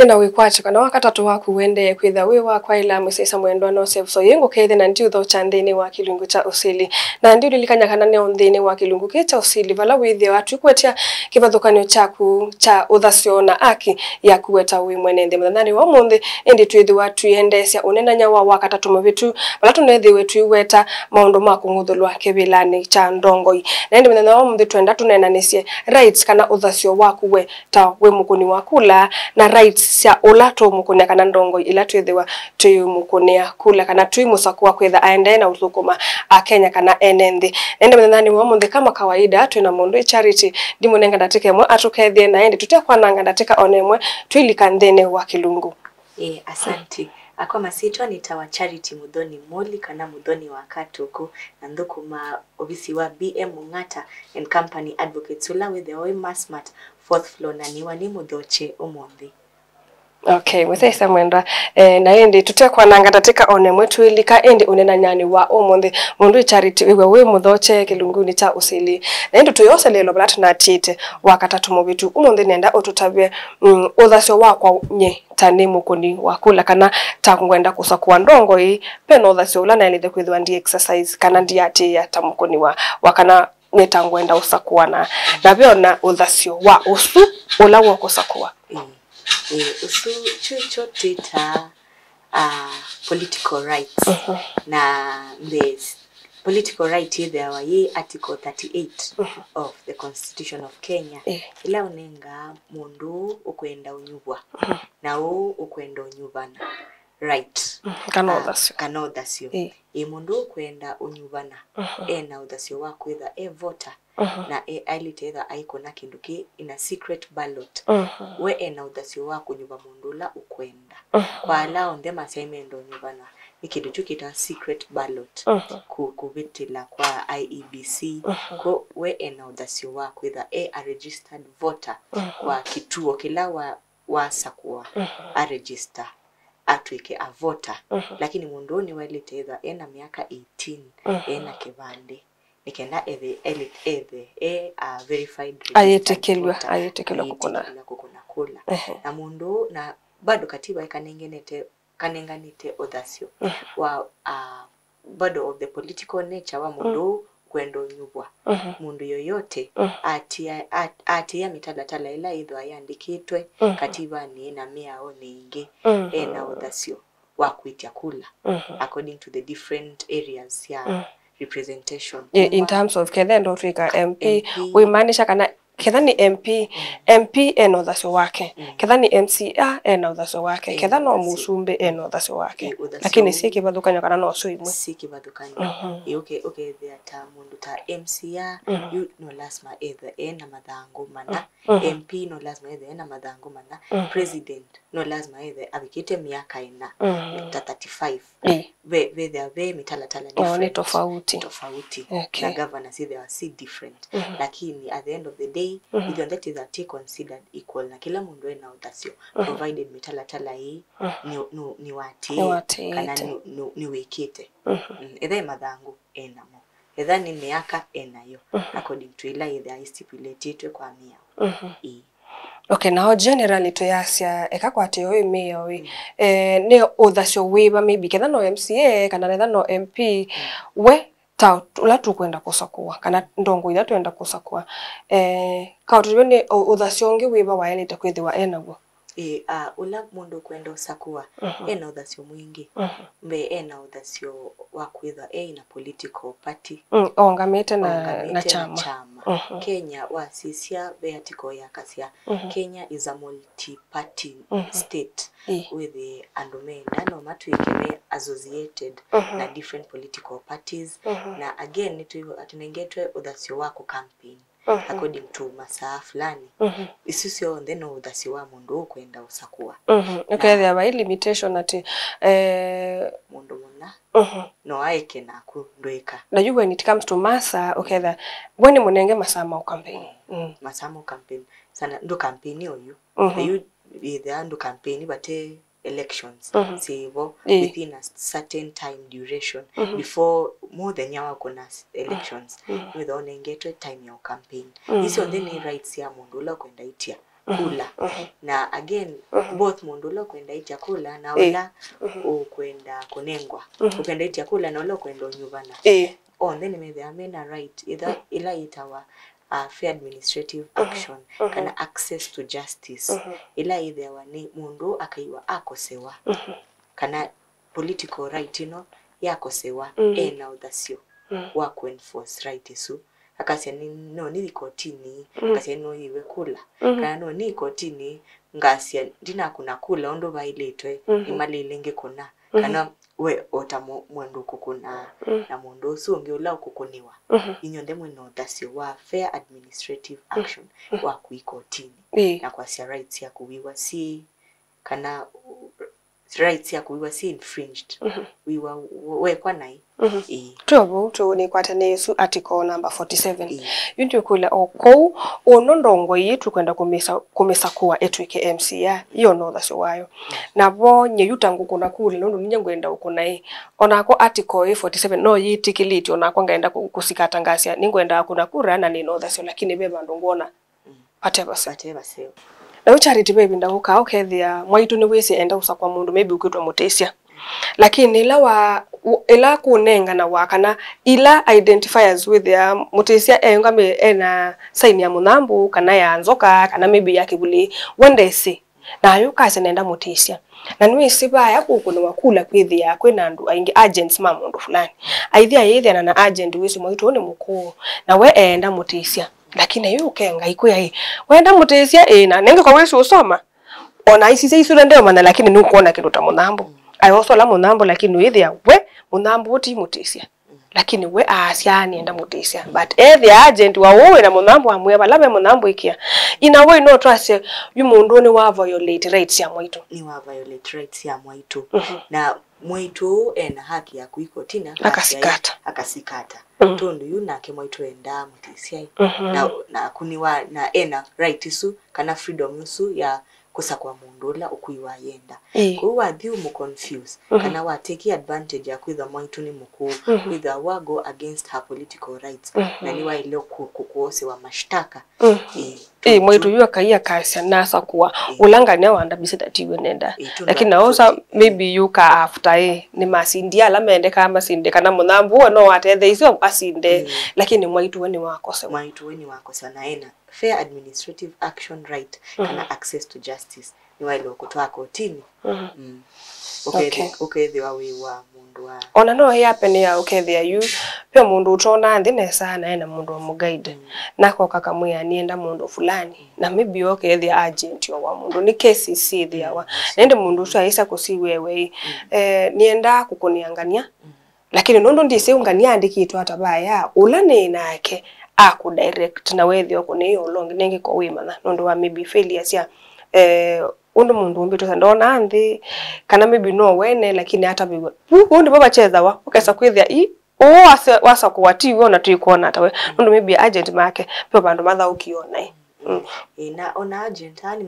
Ena wikwache kana wakatatu waku wende kwitha wi wa kwa ila musesa mwendwa no save so yengo kethe na ndio tho chandini wa kilungu cha Usili na ndio lilikanya kana ne ondhini wa kilungu cha Usili vala withe watu kwetia kivathukanio chaku cha Uthasyo na aki ya kuweta wi mwenende mthani wa munthi indi twithi watu yendesia unenanya wa wakatatu mubitu vala tunethi wetu iweta maundu ma kunguthulwa kibilani cha ndongoi na indi mthani wa munthi twenda tunenanisie rights kana Uthasyo waku we ta we Mukuni wa Kula na rights cia ulato Mukuni kana ndongo ila twithiwa twi Mukuni Kula kana twi musaku wa kwitha aende na uthukuma a Kenya kana enenthi ende mthani wa munthi kama kawaida twina mundu charity ndimunenga ndatike mwe atukethie na ende tutekwananga ndatika onemwe twilika nthene wa kilungu. Asante. Akwa masitwa nitawa Charity Mudhoni Moli kana Mudhoni wa Katuku na ndukuma obisi wa BM Mungata and Company Advocates ula with the Mass Mart 4th floor na niwani mudhoche omombi. Okay, mwesa mwenda na indi tutekwananga ndatika onemwe twilika indi unena nyani wa omonthi mundu Charity iwe we mudhoche kilunguni cha Usili na indi tuyose lelo bala tunatite wakatatu mubitu umonthi nenda otutabye Uthasyo wakwa nye tani Mukuni wa Kula kana tangwenda kusakwa ndongo i peno Uthasyo ula na ilithe kwithwa ndi exercise kana ndi ati ya ta Mukuni wa kana netangwenda usakwana na biona Uthasyo wa usu ula wa kusakwa. Usu chucho tita political rights na this political right there wa ye article 38 of the Constitution of Kenya ila unenga mundu ukwenda unyubwa na ukwenda unyubana right kana Uthasyo mundu ukwenda unyubana na Uthasyo wa kwitha voter na ailiteza aiko na kinduki ina secret ballot we na Uthasyo wa kunyuba mundu la ukwenda kwa ala onde masemendo nyubana ikindu chukita secret ballot kubitila kwa IEBC ko we na Uthasyo wa kwitha a registered voter kwa kituo kila wa sakwa a register atwike a voter lakini mundu ni waliteza ena miaka 18 ena kibande nikenda verified ayetekelwa kukuna Kula na mundu na bado katiba kanenganite Uthasyo wa bado of the political nature wa mundu kwendo nyubwa mundu yoyote atia mitalatala ila idho ayandikitwe katiba ni na miao ningi na Uthasyo wa kuitia Kula according to the different areas ya representation in terms of kethe ndo twika MP we manisha kana ketha ni MP ena Uthasyo wake ketha ni MCA ena Uthasyo wake ketha no musumbe ena Uthasyo wake lakini si kibathukanya kana no so imwe si kibathukanya okay there ta mundu ta MCA you no lazima either ena mathangu mana MP no lazima either ena mathangu mana president no lazima either abikite miaka ina 35 we there mitalatala different tofauti na governor see they are different lakini at the end of the day even that is that considered equal na kila mundu ena Uthasyo provided mitalatala hii ni wati kana ni wekite ethe mathangu enamo etha ni miaka enayo according to ila either stipulated kwa mia okay now generally to yasia ekakwate oy meyo ne Uthasyo wiba maybe ketha no MCA kana netha no MP we ta ula tukwenda kusakwa kana ndongo ila twenda kusakwa kautwe ne Uthasyo ngi wiba waelete kwithiwa enago ula mundu kwenda usakwa ena Uthasyo mwingi mbe ena Uthasyo wa kwitha ina political party ongamete na chama. Kenya wa sisia be article ya kasia Kenya is a multi-party state with the andumenda no matwikeme associated na different political parties na again nitu atunengetwe Uthasyo wako campaign according to masaa fulani isisyo ndeno Uthasyo wa mundu kwenda usakwa okay there are limitation ati mundu muna no aike na kundoika na you when it comes to masa okay that when munenge masama campaign masama campaign sana ndo campaign yo you the ndo campaign but elections within a certain time duration before more than yawa kuna elections with on engagement time ya campaign isi on the rights ya mundu la kwenda itia Kula. Na again both mundu lo kwenda itia Kula na ola ukwenda kunengwa. Ukwenda itia Kula na ola kwenda nyuvana. On then maybe amena right either ila itawa fair administrative action kana access to justice ila either wani mundu akaiwa akosewa kana political right yakosewa na Uthasyo wa kuenforce right isu akasia ni kotini akasia no iwe Kula kana no ni kotini ngasia ndina kuna Kula ondo violate imali lenge kuna kana we otamo mwandu kukuna na mundu usu ungeula ukukuniwa inyonde mwino Uthasyo wa fair administrative action wa kuikotini na kwa sia rights ya kuwiwa si kana rights ya kuwiwa si infringed wiwa wekwa nai Tobo to ni kwatane Yesu article number 47 yuntu kula oko onondongo yitu kwenda kumesa kuwa etwike MC ya iyo no Uthasyo wayo nabo nyeyutangu kuna kule nondo ninye ngwenda ukuna onako article 47 no yitikiliti onako ngaenda kusikata ngasia ningwenda kuna kura na ni Uthasyo lakini beba ndongona atebase na charity baby ndahuka okethia mwaitu ni wese enda usakwa mundu maybe ukitwa mutesia lakini ila kunenga na wakana ila identifiers with ya mutesia engame ena sign ya munambu kana ya nzoka kana maybe yake buli wendesi na yuka nenda mutesia na niwe siba ya kukuna Kula kwithia kwina ndu aingi agents mamundu fulani aithia yithia na agent wisi mwaitu ni mukuu na we enda mutesia lakini yukenga ikuya wenda mutesia na nenge kwa wewe usoma ona isise isura ndio mana lakini ni kuona kindu ta munambu ayoso la munambu lakini withia we munambu uti mutesia lakini we asiani enda mutesia but the agent wa wewe na munambu amwe balabe munambu ikia ina we no trust yu mundu ni wa violate rights ya mwaitu ni wa violate rights ya mwaitu na mwaitu ena haki ya kuikotina akasikata tondu yuna ke mwaitu enda mutesia na kuniwa na ena right isu kana freedom isu ya kusakwa mundula ukuiwa yenda kuwa thiu mu confuse kana wa take advantage ya kwitha mwaitu ni mukuu kwitha wa go against her political rights na niwa ile kukuose wa mashtaka mwaitu yu akaia kasia nasa kuwa ulangania wanda bisita tiwe nenda lakini naosa maybe yuka after ni masindia la mende kama sinde kana munambu no athethe iso asinde lakini mwaitu weni wakose na ena fair administrative action right kana access to justice ni wailo kutoa kotini okay wa mundu wa ona no happen ya okay you pe mundu utona ndine sana ena mundu wa mugaide nako kakamwia nienda mundu fulani na maybe okay the agent wa mundu ni KCC the wa nende mundu so aisa kusi wewe nienda kukuniangania lakini nondo ndise ungania andikitwa atabaya ulane nake aku direct na wethi okone yo long nenge ko wimana nondo wa maybe failures ya undo mundu umbito ndona nthi kana maybe no wene lakini hata bigo undo baba cheza wa ukesa kwithia wasa kuwati wona tuikuona tawe nondo maybe agent make pe bandu matha ukiona na ona agent ani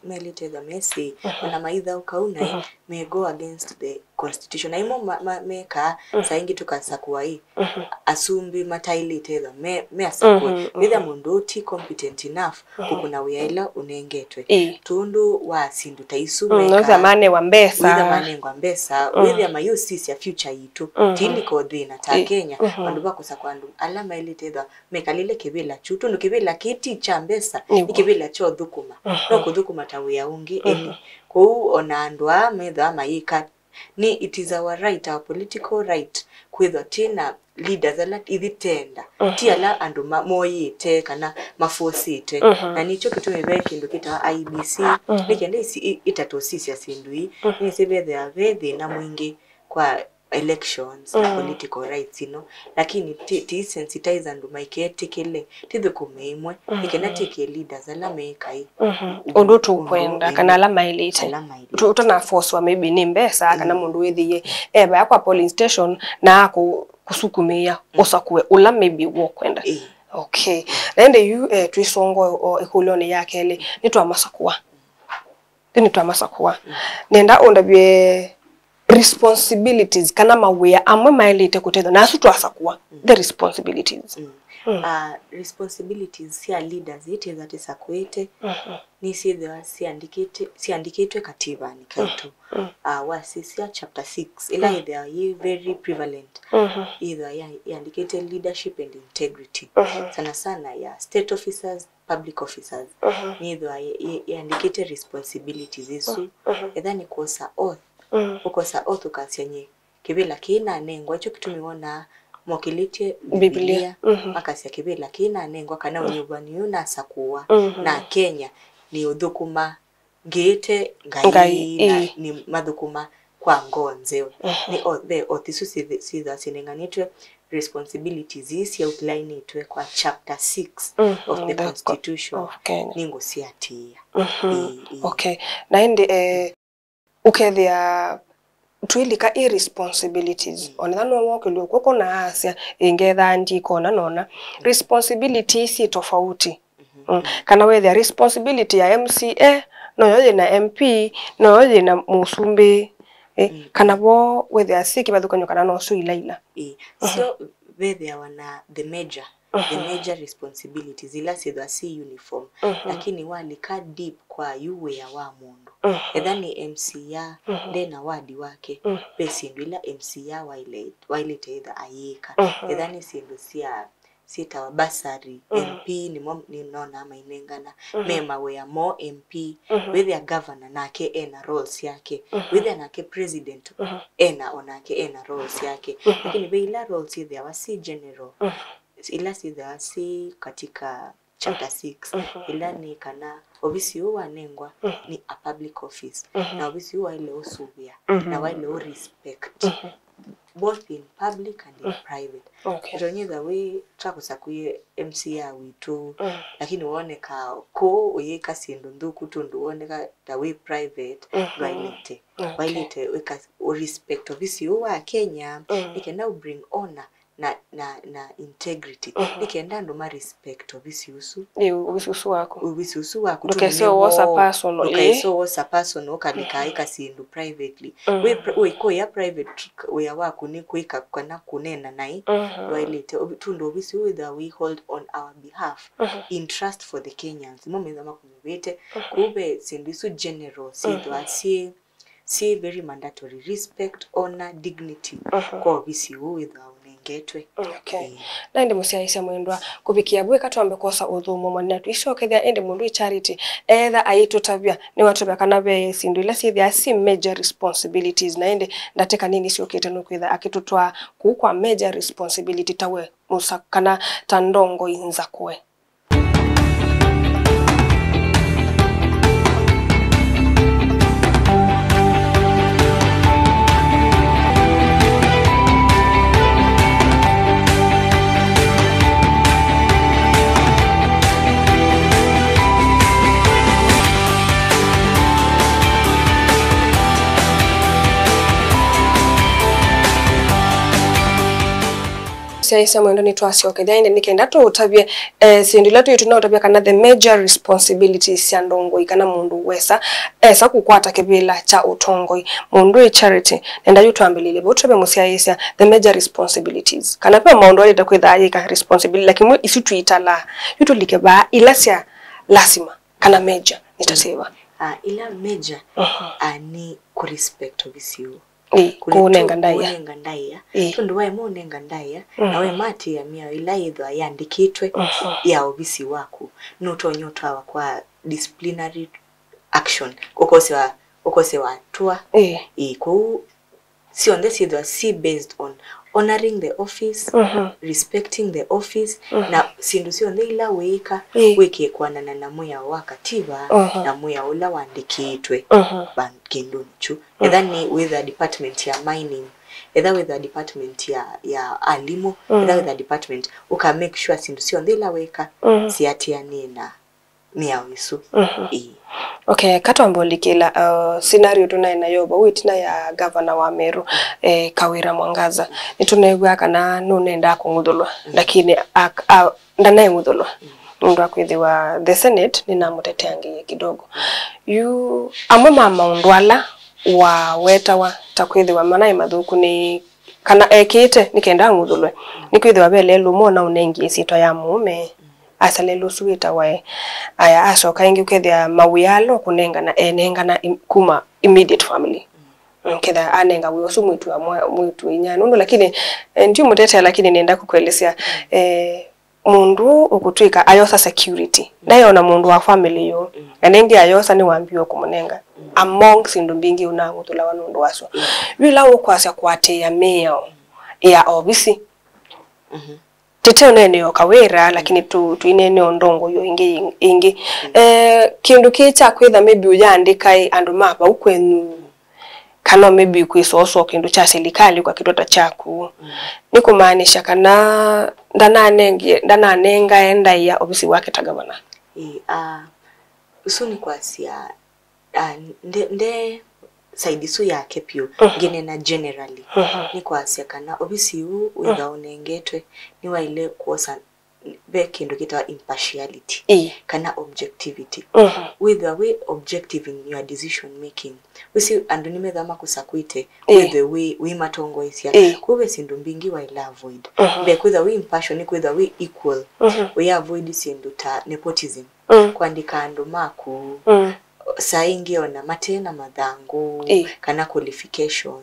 melite the message na maitha ukauna may go against the constitution na imo meka saingi tukasakwa asumbi matailite the me asakwa witha mundu ti competent enough kukuna wiaila unengetwe tundu wa sindu taisu meka zamane wa mbesa witha mayusisi ya future yitu tiliko thina ta Kenya bandu bakusakwa ndu alama ilite the meka lile kibila chutu ndo kibila kiti cha mbesa ikibila cho thukuma no kuthukuma tawi ya ungi kou ona ndwa metha mayika ni it is our right, our political right kwitho tina leaders ala ithitenda ti ala andu moyite kana mafosite na nicho kitume kindu kita IBC nikende isi itatosisia sindui ni sebethe avethi na mwingi kwa elections political rights lakini ti sensitize andu maiketikile tithukumeimwe nikena take leaders ala mekai ondo tu kwenda kana ala mailite utona force wa maybe ni mbesa kana mundu withiye eba yakwa polling station na kusukumia osakwe ula maybe wo kwenda okay nende you twisongo ekulone yake ile nitwa masakwa nenda ondabye responsibilities kana mawea amwe mailite kutetha na asu twasakwa the responsibilities responsibilities cia leaders ite that sakwete ni sithwa siandikitwe katiba ni kaitu wasisia chapter 6 ila ithwa ye very prevalent ithwa yandikite leadership and integrity sana sana ya state officers, public officers ni ithwa yandikite responsibilities isu ethani kosa oath ukosa oath ukasianye kibila kina nengwa icho kitumiona mokilitie Biblia makasi ya kibila kina nengwa kana unyubani una sakuwa na Kenya ni udhukuma ngete ngai ni madhukuma kwa ngonzeo ni the othisu sitha sinenganitwe responsibilities isi outline itwe kwa chapter 6 of the constitution of Kenya ningo siatia okay na indi ukethia twilika irresponsibilities onethano wokelo koko na asia ingetha ndiko na nona responsibilities si tofauti kana wethe responsibility ya MCA no yoye na MP no yoye na musumbi kana bo wethe asiki bathukanyo kana no so ilaila so wethe wana the major responsibilities ila sithwa si uniform lakini walika deep kwa yuwe ya wa mundu ethani MCA ndena wadi wake pesindu ila MCA wailete either ayika ethani sindu sita wa basari MP ni nona mainengana mema we ya mo MP with ya governor nake ena roles yake with ya nake president ena onake ena roles yake lakini beila roles ile wa si general ila sida si katika chapter 6 ila ni kana obisi huwa nengwa ni a public office na obisi huwa ile usubia na wale respect both in public and in private jonye the way trakusakuye MCA witu lakini uone ka ko uyeka sindu nduku tundu uone ka the way private wailete weka respect obisi huwa Kenya it can now bring honor na integrity nikenda ndo ma respect obisi usu wako tukeseo wosa personal kalikaika sindu privately we ko ya private we wako ni kuika kana kunena nai wailete tundu obisi we hold on our behalf in trust for the Kenyans momeza makumubete kube sindu isu general sidwa si very mandatory respect honor dignity kwa obisi with getwe na ende musiaisa mwendwa kubikia bwe katwambe kosa uthumo mwana twisokethia ende mundu charity either aitutabia ni watu bakana be sindu ila sithia si major responsibilities na ende ndateka nini siokete no kwitha akitutwa kwa major responsibility tawe musakana tandongo inza kwe siaisa mwendo ni Uthasyo kethia nikenda tu utabie sindula tu ituna utabia kana the major responsibilities ya ndongoi kana mundu wesa esa kukwata kibila cha utongoi mundu charity nenda yutwambilile botobe musiaisa the major responsibilities kana pa maundu ali takwitha ka responsibility lakini isi tuitala yutulike ba ilasia lazima kana major nitasema ila major ni ku respect obisiu kunenga ndaya tundu wae munenga ndaya na we mati ya mia ila idwa yandikitwe ya obisi wako nutonyotwa kwa disciplinary action ukose wa tua ku si on this idwa si based on honoring the office respecting the office na sindu si on ila weika weke kwana na moya wa katiba na moya ula wandikitwe bandkinduchu ethani with the department ya mining either with the department ya alimo either with the department uka make sure sindu si on ila weka siatia nina miawisu okay katwambolikila scenario tunaina yoba witina ya governor wa Meru Kawira Mwangaza nitunegwa kana nunenda kunguthulwa lakini ndanaye nguthulwa mundu akwithiwa the senate ninamuteteangie kidogo amwe mama undwala wa wetawa takwithiwa manaye mathuku ni kana ekite nikenda nguthulwe nikwithwa bele lumona unengi sito ya mume asalelo suita wae aya asoka ingi ukethia mawiyalo kunengana enengana kuma immediate family ketha anenga wiyosu mwitu wa mwitu inyanu lakini ndio mutete lakini nenda kukuelezea mundu ukutwika ayosa security nayo na mundu wa family yo enengi ayosa ni wambiwa kumunenga among sindu mbingi unanguthula wanundu waso wila ukwasya kwate ya meo ya obisi tete onene okawera lakini tuinene ondongo yo ingi kindu kicha kwitha maybe uyandika andu mapa ukwenu kana maybe kwisoso kindu cha serikali kwa kitota chaku nikumaanisha kana ndananenga enda ya obisi wake tagabana usuni kwasia nde saidisu yake pio ngine na generally ni kwasia kana obisi u unengetwe ni waile kuosa be kindu kita impartiality kana objectivity with the way objective in your decision making wisi andu nimethama kusakwite with the way we matongo isia kube sindu mbingi wa ila avoid be kwitha we impartial ni kwitha we equal we avoid sindu ta nepotism kuandika andu maku saingi ona matena madhangu kana qualification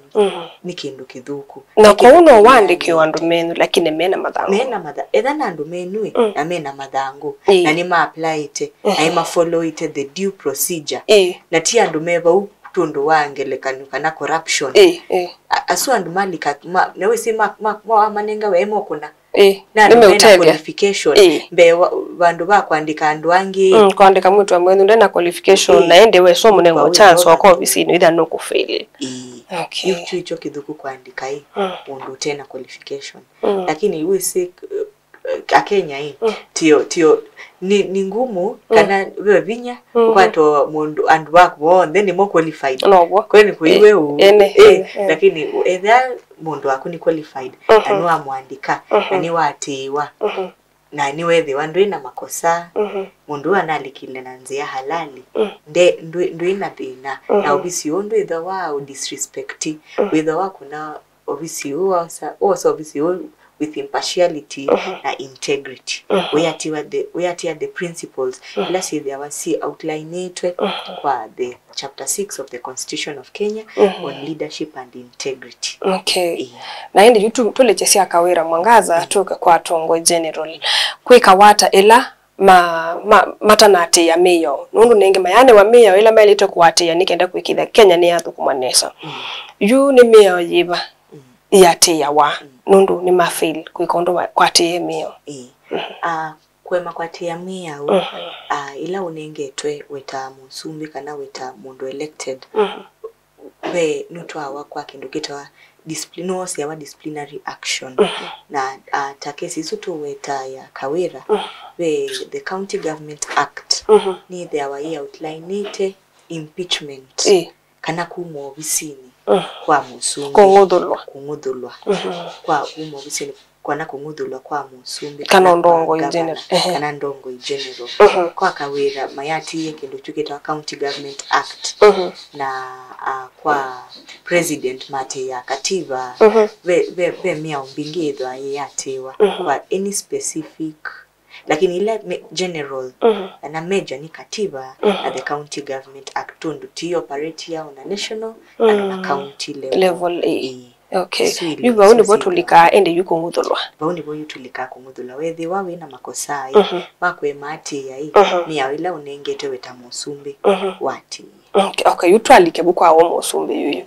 ni kindu kithuku na kwa uno wandike wandu menu lakini mena madhangu etha na andu menu na mena madhangu na ni ma apply ite na ima follow ite the due procedure na ti andu meva tundu wangelekanu kana corruption asu andu malika na we si manenga we mokuna na mena qualification be bandu ba kuandika andu wangi kuandika mtu amwendu ndena qualification na ende we so munengo chance wako obisini either no kufail okay icho kithuku kuandika mundu tena qualification lakini we si akenya tio ni ngumu kana wewe vinya kwato mundu andu wako then ni more qualified kwani kuiwe lakini either mundu wako ni qualified anu amwandika ani watiwa na ni wewe wandu ina makosa mundu analikile na nzia halali ndu ina bina na obisi ondu either wa disrespect whether wako na obisi also obisi with impartiality na integrity we are the principles let's say there was outlined kwa the chapter 6 of the Constitution of Kenya on leadership and integrity na indi yutu tulechesia kawera mwangaza toka kwa tongo general kwika wata ela matanate ya meyo nundu nenge mayane wa meyo ela mailito kwate ya nikenda kwikitha Kenya ni yathu kumanesa yu ni meyo yiba yate ya wa nundu ni mafail kwikondo kwate meyo kwema kwate ya meyo ila unengetwe weta musumbi kana weta mundu elected we nutwa wakwa kindu kitwa disciplinary action na takesi sutu weta ya kawera we the County Government Act ni there wa outline impeachment kana kumo obisini kwa musumbi kungudulwa kwa umo obisini kwana kungudulwa kwa musumbi kana ndongo general kwa kawera mayati yekindu chukita County Government Act na kwa president mate ya katiba ve mia umbingidwa yatewa kwa any specific lakini ile general na major ni katiba na the County Government Act tundu ti operate ya on a national and on a county level okay yuba undi botulika ende yuko ngudulwa baundi bo yutulika kungudulwa wethi wawe na makosa bakwe mati ya ni awila unengete weta musumbi wati okay yutwalike bukwa awo musumbi yuyu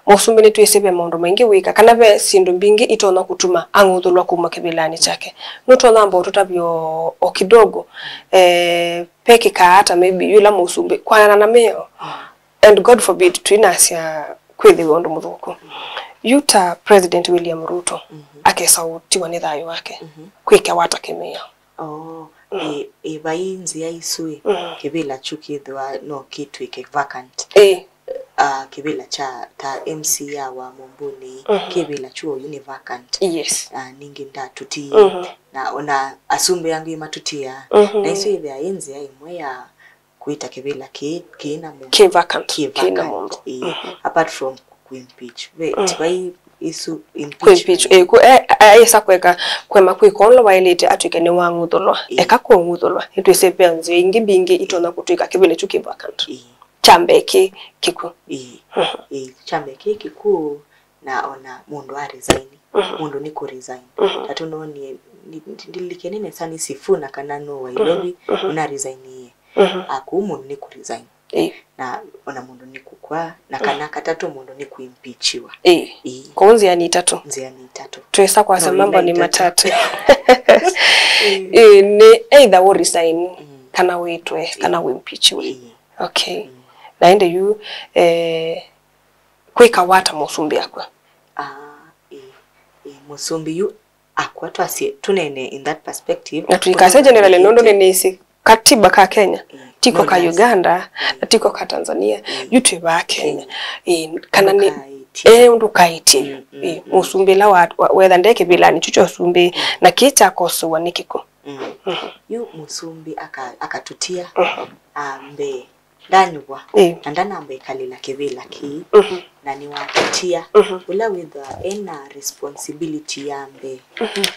musumbi ni tuyesebe mondo mengi wika kana be sindu mbingi itona kutuma angudulwa kuma kebilani chake nutona mbo tutabyo okidogo peke ka hata maybe yula musumbi kwa na meyo and God forbid tuinasia kwithi wondo muthuku yuta President William Ruto akesautiwa ni thayo wake kwike watakemea bainzi ya isui kibila chukithwa no kitu ike vacant kibila cha ta MC ya wa Mukuni kibila chuo uni vacant ningi ndatuti na ona asumbe yangu imatutia na isui ya inzi ya imwe ya kuita kibila kina vacant apart from impeach we tibai isu impeachment esa kweka kwema kwikonlo wailite atwike ni wangudolwa eka kongudolwa into sepenze ingi bingi itona kutwika kibele chukibwa kantu chambeki kiku chambeki kiku na ona mundu a resign mundu ni ku resign tatu no ni ndilikenene sani sifuna kana no wailobi una resign ye aku mundu ni ku resign na ona mundu ni kukwa na kana katatu mundu ni kuimpeachiwa konzi ya ni tatu twesa kwa samambo ni matatu ni either we resign kana witwe kana we impeachiwe okay naende yu kweka wata musumbi akwa musumbi yu akwa twasi tunene in that perspective na tuikase generally nondo nenesi katiba ka Kenya tiko ka Uganda tiko ka Tanzania yutwe ba Kenya kana ni undu kaiti musumbi la whether ndeke bilani chucho sumbi na kicha koso wanikiko yu musumbi akatutia ambe danwa andana ambe kalila kebela ki na ni wakutia ula with ena responsibility yambe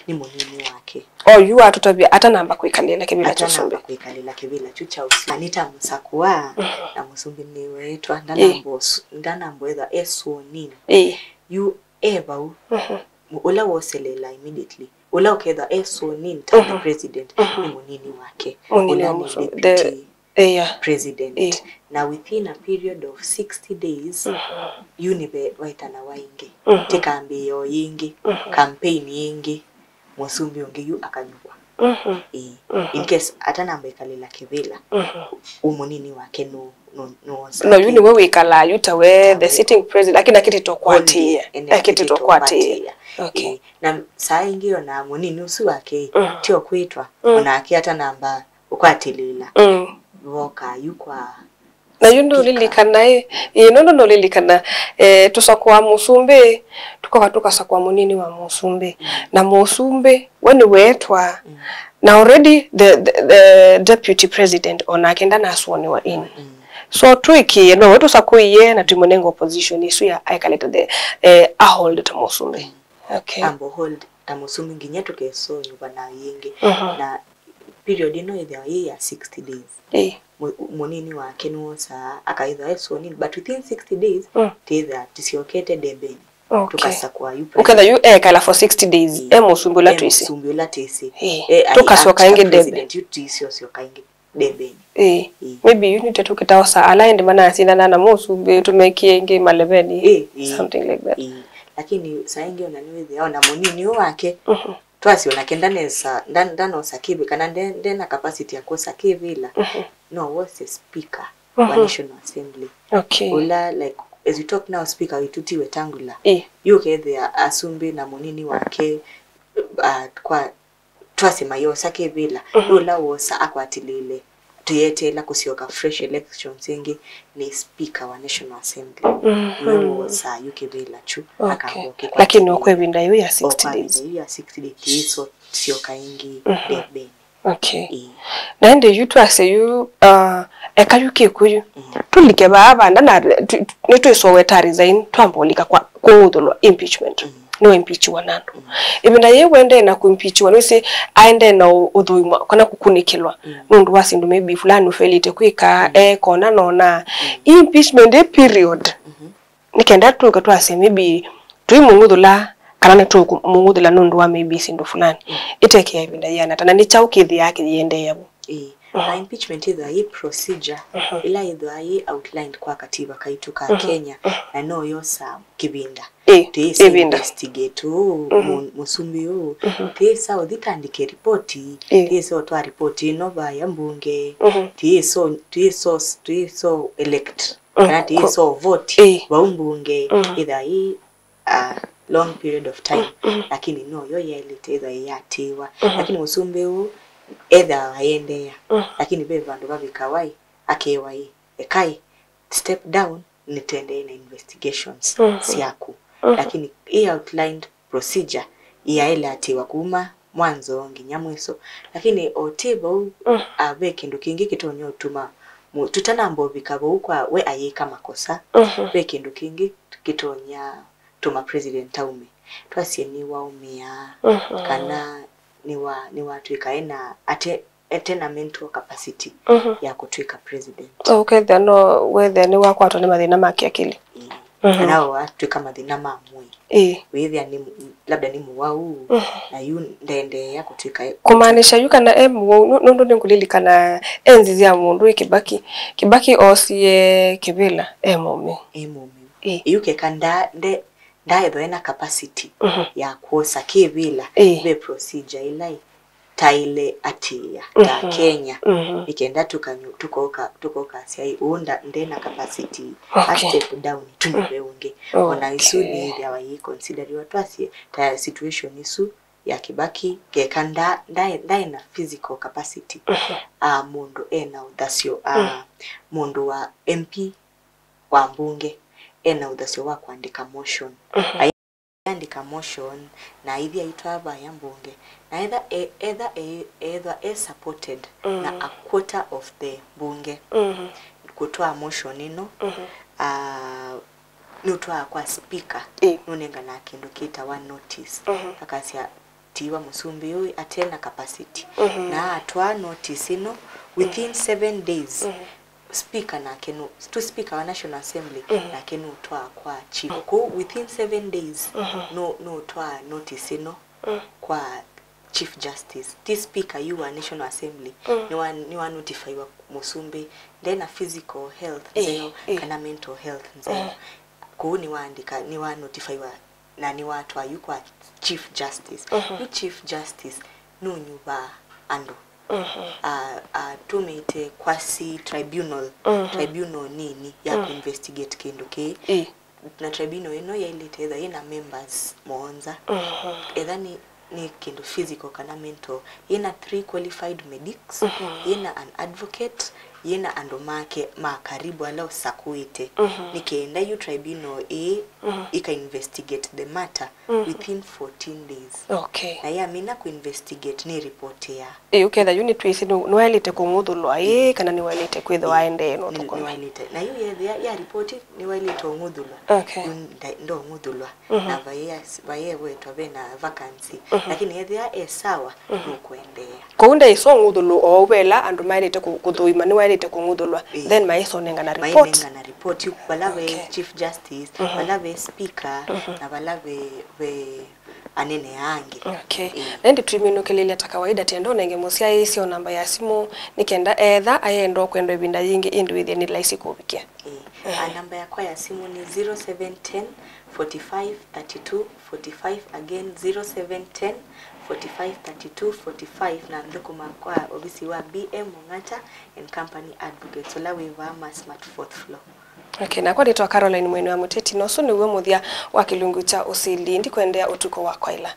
ni munini wake yu atutabia ata namba kuikalila kebela chusumbi kuikalila kebela chucha usi anita musakwa na musumbi ni wetu ndana ambo either eso nini yu eba ula woselela immediately ula okeda eso nini the president ni munini wake ula ni deputy president now within a period of 60 days unibe waitana waingi tekambi yo yingi campaign yingi musumbi ongi yu akanyukwa in case atanamba ikalila kebela umunini wake no yuni wewe ikala yutawe the sitting president akina kititokwatia okay na saa ingio na munini usu wake tio kwitwa ona akiata namba ukwatilila woka yukwa na yundo lilikana nondo lilikana tusakwa musumbe tukakatuka sakwa munini wa musumbe na musumbe when wetwa na already the deputy president onakenda na aswoni wa in so twiki no wetu sakuiye na tumonengo opposition isu ya aikaleta the a hold to musumbe okay ambo hold ta musumbe nginyeto keso nyuba na yingi na period ino ya 60 days munini wake nuosa akaidha eso nini but within 60 days teither dislocated debeni tukasakwa yupo ukenda yu kala for 60 days musumbula twisi musumbula twisi tukasoka inge debeni sio kainge debeni maybe you need to get osa aligned mana sina na musumbe tumekie inge malebeni something like that lakini sainge onaniwe ona munini wake twasi onakenda nesa ndano sakibe kana ndena capacity yako sakibe la no was a speaker wa National Assembly okay ula like as we talk now speaker wituti wetangula you there asumbe na munini wake kwa twasi mayo sakibe la ula wosa akwatilile tuyetela kusioka fresh elections ingi ni speaker wa National Assembly wosa yukebela chu akangoke lakini okwebinda yo ya 60 days ya 60 days so sioka ingi debeni okay nande yutu ase yu ekayuke kuyu tulike baba ndana netweso weta resign twambolika kwa kudolwa impeachment no impeach wanando ibinda ye wende na kuimpeach wanose aende na udhuimwa kana kukunikilwa mundu wasindu maybe fulani ufelite kwika kona nona impeachment period nikenda tuka twase maybe tuimungudula kana netu mungudula nundu wa maybe sindu fulani iteke ibinda yana tana ni chaukithi yake yende yabo na impeachment is a procedure ila is outlined kwa katiba kaitu ka Kenya na no yosa kibinda investigate musumbi tesa oditandike ripoti tesa otwa ripoti no baya mbunge tesa elect na tesa vote wa mbunge either long period of time lakini no yo yelite either yatiwa lakini musumbi either aende lakini be bandu babikawai akewai ekai step down nitende na investigations siaku lakini outlined procedure ya ile atiwa kuma mwanzo nginyamweso lakini otebo abeke ndo kingi kitonyo tuma tutanambo bikabo kwa we ayeka makosa beke ndo kingi kitonya tuma president taume twasie ni waumia kana ni watu ikaena atena mental capacity ya kutwika president. Okay, then no whether ni wako atone mathina make akili. Nao watu kama mathina mamwe. Whether ni labda ni muwau na yu ndende ya kutwika kumaanisha yuka na nondo ninkulilikana enzi ya mundu Kibaki osie kibila momi yuke kanda ndaetho ena capacity ya kuosa kibila be procedure ilai taile atia ta Kenya ikenda tukoka sai unda ndena capacity a step down tumeunge ona Usili ile ayi consider watu asie ta situation isu ya Kibaki gekanda ndaina physical capacity mundu ena Uthasyo mundu wa MP wa mbunge ena Uthasyo wa kuandika motion andika motion na hivi aitwa ya mbunge na either supported na a quarter of the bunge kutoa motion ino nutwa kwa speaker nunenga na kindu kita one notice akasia tiwa musumbi yoi atena capacity na atwa notice ino within 7 days speaker na kenu to speaker wa National Assembly na kenu utwa kwa chief ko within 7 days no utwa notice ino kwa Chief Justice. This speaker you wa National Assembly ni wa notify wa musumbi then a physical health nzeo kana mental health nzeo ko ni waandika ni wa notify wa na ni watu wa yuko Chief Justice you Chief Justice no nyuba ando tumite kwasi tribunal nini ya investigate kindu ke na tribunal ino ya ilite either ina members moonza either ni kindu physical kana mental ina 3 qualified medics ina an advocate ina andomake makaribu alao sakuite nikienda yu tribunal ika investigate the matter within 14 days na ya mina investigate ni report ya uketha unit twisi no walite kungudulwa kana ni walite kwitho waende no toko na yu ya report ni walite ngudulwa ndo ngudulwa na vaye wetu bena vacancy lakini yethia sawa no kuendea kuunda iso ngudulu obela andu malite kuthuima ni walite kungudulwa then maiso nenga na report balave Chief Justice balave speaker na balave anene yangi nendi tribunal kelele ata kawaida tendo nenge musia isio namba ya simu nikenda etha ayendo kwenda binda yingi indu within ni laisi kubikia namba ya kwa ya simu ni 0710 45 32 45 again 0710 45 32 45 na ndokuma kwa obisi wa BM Mongata and Company Advocate so la weva smart 4th floor. Na kwa ditwa Caroline mwenu wa muteti no so niwe muthia wa kilungu cha Usili ndi kwendea utuko wa kwaila.